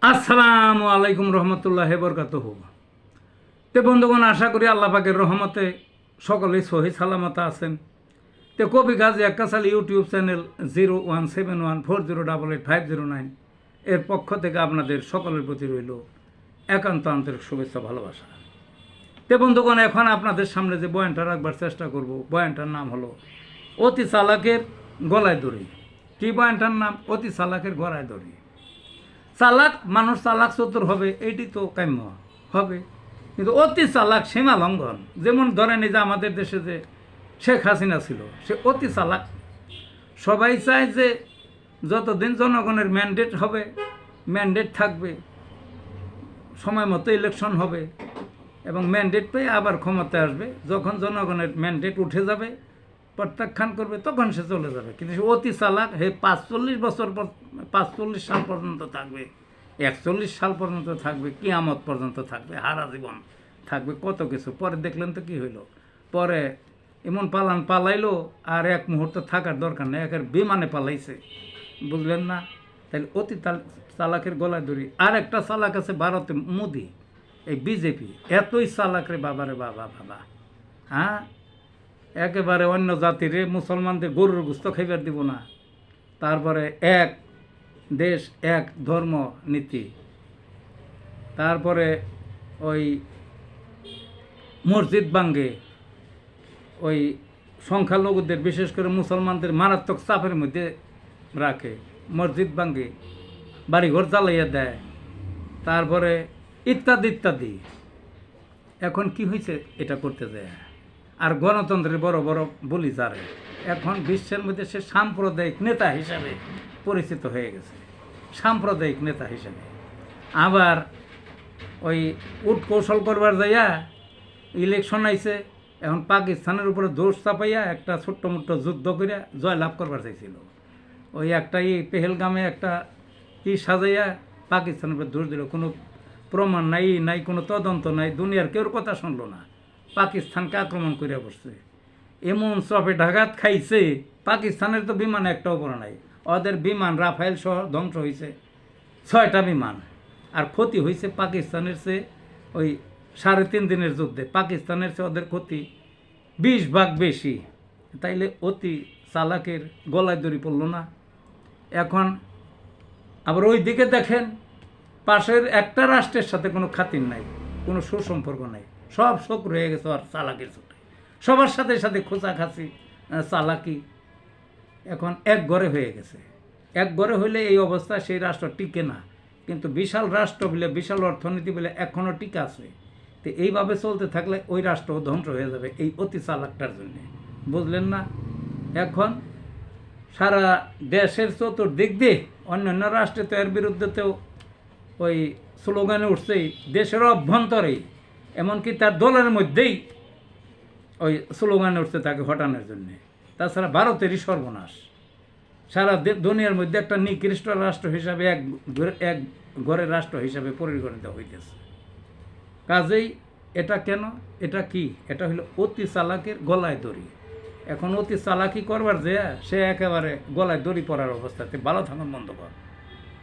আসসালামু আলাইকুম রহমতুল্লাহ বরকাতুহ। তে বন্ধুগণ, আশা করি আল্লাহ পাকের রহমতে সকলেই সহি সালামতে আছেন। তে কবি গাজী আক্কাস আলী ইউটিউব চ্যানেল 017140885009 এর পক্ষ থেকে আপনাদের সকলের প্রতি রইল একান্ত আন্তরিক শুভেচ্ছা ভালোবাসা। তে বন্ধুগণ, এখন আপনাদের সামনে যে বয়ানটা রাখবার চেষ্টা করব, বয়ানটার নাম হলো অতি চালাকের গলায় দড়ি। কি বয়ানটার নাম? অতি চালাকের গলায় দড়ি। চালাক মানুষ চালাক চতুর হবে, এইটি তো কাম্য হবে, কিন্তু অতি চালাক সীমা লঙ্ঘন। যেমন ধরেন এই যে আমাদের দেশে যে শেখ হাসিনা ছিল, সে অতি চালাক। সবাই চায় যে যতদিন জনগণের ম্যান্ডেট হবে, ম্যান্ডেট থাকবে, সময় মতো ইলেকশন হবে এবং ম্যান্ডেট পেয়ে আবার ক্ষমতায় আসবে। যখন জনগণের ম্যান্ডেট উঠে যাবে, প্রত্যাখ্যান করবে, তখন সে চলে যাবে। কিন্তু সে অতি চালাক, 45 সাল পর্যন্ত থাকবে, 41 সাল পর্যন্ত থাকবে, কিয়ামত পর্যন্ত থাকবে, হারা জীবন থাকবে, কত কিছু। পরে দেখলেন তো কি হইল, পরে এমন পালাইলো আর এক মুহূর্ত থাকার দরকার নেই, একের বিমানে পালাইছে, বুঝলেন না? তাহলে অতি চালাকের গলায় ধরি। আর একটা চালাক আছে ভারতে, মোদি, এই বিজেপি, এতই চালাক রে বাবারে বাবা বাবা। হ্যাঁ, একেবারে অন্য জাতিরে মুসলমানদের গরুর গোস্ত খাইবার দিব না। তারপরে এক দেশ এক ধর্ম নীতি, তারপরে ওই মসজিদ ভাঙ্গে, ওই সংখ্যালঘুদের বিশেষ করে মুসলমানদের মারাত্মক চাপের মধ্যে রাখে, মসজিদ ভাঙ্গে, বাড়িঘর জ্বালাইয়া দেয়, তারপরে ইত্যাদি ইত্যাদি। এখন কি হয়েছে, এটা করতে যায়। আর গণতন্ত্রের বড় বড় বলি যারে, এখন বিশ্বের মধ্যে সে সাম্প্রদায়িক নেতা হিসাবে পরিচিত হয়ে গেছে, সাম্প্রদায়িক নেতা হিসাবে। আবার ওই উট কৌশল করবার যাইয়া ইলেকশন আইছে, এখন পাকিস্তানের উপরে দোষ চাপাইয়া একটা ছোট্ট মোট্ট যুদ্ধ করিয়া জয়লাভ করবার চাইছিল। ওই একটা পেহেলগামে একটা সাজাইয়া পাকিস্তানের উপরে দোষ দিল, কোনো প্রমাণ নাই, নাই কোনো তদন্ত নাই, দুনিয়ার কেউর কথা শুনলো না, পাকিস্তানকে আক্রমণ করিয়া বসছে। এমন চপে ঢাকাত খাইছে, পাকিস্তানের তো বিমান একটাও পড়া নাই, ওদের বিমান রাফায়েল সহ ধ্বংস হয়েছে 6টা বিমান। আর ক্ষতি হয়েছে পাকিস্তানের চেয়ে, ওই 3.5 দিনের যুদ্ধে পাকিস্তানের চেয়ে ওদের ক্ষতি 20 ভাগ বেশি। তাইলে অতি চালাকের গলায় দড়ি পড়ল না? এখন আবার ওই দিকে দেখেন, পাশের একটা রাষ্ট্রের সাথে কোনো খাতির নাই, কোনো সুসম্পর্ক নাই, সব শোক রয়ে গেছে আর চালাকির ছোটে, সবার সাথে সাথে খোঁচাখাচি, চালাকি। এখন এক ঘরে হয়ে গেছে। এক ঘরে হইলে এই অবস্থা, সেই রাষ্ট্র টিকে না। কিন্তু বিশাল রাষ্ট্র বলে, বিশাল অর্থনীতি বলে এখনও টিকে আছে। তো এইভাবে চলতে থাকলে ওই রাষ্ট্র ধ্বংস হয়ে যাবে এই অতি চালাকটার জন্যে, বুঝলেন না? এখন সারা দেশের চতুর্দিক দিয়ে অন্যান্য রাষ্ট্রে তো এর বিরুদ্ধেতেও ওই স্লোগানে উঠছেই, দেশের অভ্যন্তরেই, এমনকি তার দলের মধ্যেই ওই স্লোগানে উঠতে তাকে হটানোর জন্যে। তাছাড়া ভারতেরই সর্বনাশ, সারা দুনিয়ার মধ্যে একটা নিকৃষ্ট রাষ্ট্র হিসাবে, এক ঘরের রাষ্ট্র হিসাবে পরিগণিত হইতেছে। কাজেই এটা কেন, এটা কি? এটা হলো অতি চালাকের গলায় দড়ি। এখন অতি চালাকি করবার যে সে একেবারে গলায় দড়ি পড়ার অবস্থাতে, ভালো থাকুন বন্ধ কর।